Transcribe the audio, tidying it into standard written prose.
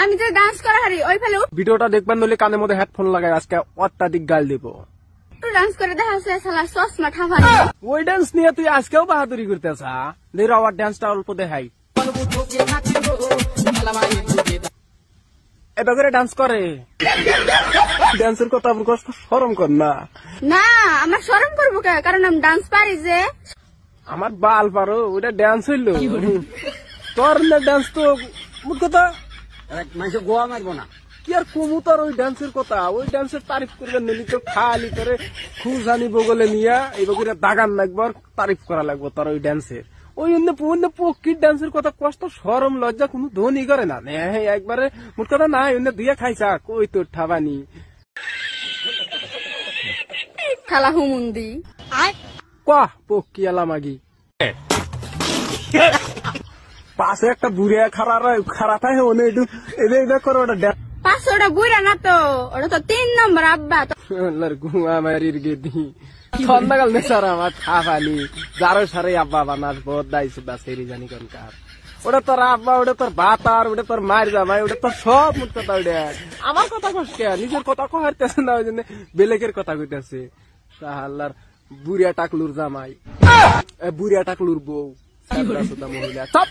আমি তো ডান্স করা হারি ওই ফেলো ভিডিওটা দেখবেন নলে কানের মধ্যে হেডফোন লাগাই আজকে অত্যাধিক গাল দিব। একটু ডান্স করে দেখা আছে শালা চশমা ঠাফানি ওই ডান্স নিয়ে তুই আজকেও বাহাদুরি করতেছা। দেখ আবার ডান্সটা অল্প দেখাই। এবার করে ডান্স করে ডান্সের কথা শরম কর না। না আমার শরম করবো কে, কারণ আমি ডান্স পারি যে। আমার বাল পারো ওটা ডান্স হইল তোর না ডান্স তো মোট কথা মানুষ গোয়া মারবো না কি আর কমু তোর ওই ডান্সের কথা। ওই ডান্সের তারিফ করবে নিলি তো খালি করে খুঁজানি বগলে নিয়া এই বগলে দাগান লাগবো আর তারিফ করা লাগবো তোর ওই ডান্সের। ওই অন্য পক্ষীর ডান্সের কথা কষ্ট সরম লজ্জা কোনো ধনী করে না একবারে মোট কথা নাই অন্য দুইয়া খাইছা কই তোর ঠাবানি খালা হুমুন্দি কাহ পক্ষী এলা মাগি পাশে একটা বুড়িয়া খারাপ হয় ওনে একটু এদের করো ওটা 500টা বুড়া না তো, ওটা তো 3 নম্বর আব্বা। ঘুমা মারির গেদি সন্ধ্যাকাল নেশার আমার খাফানি যারো সারে আব্বা বানাস বহুত দায়িত্ব বা সেরি জানি কার ওটা তোর আব্বা ওটা তোর ভাত আর ওটা তোর মায়ের জামাই ওটা তোর সব মুখ কথা ওটা আমার কথা কষ্ট নিজের কথা কহারতেছে না ওই জন্য বেলেকের কথা কইতেছে। আল্লাহর বুড়িয়া টাকলুর জামাই বুড়িয়া টাকলুর বউ মহিলা সব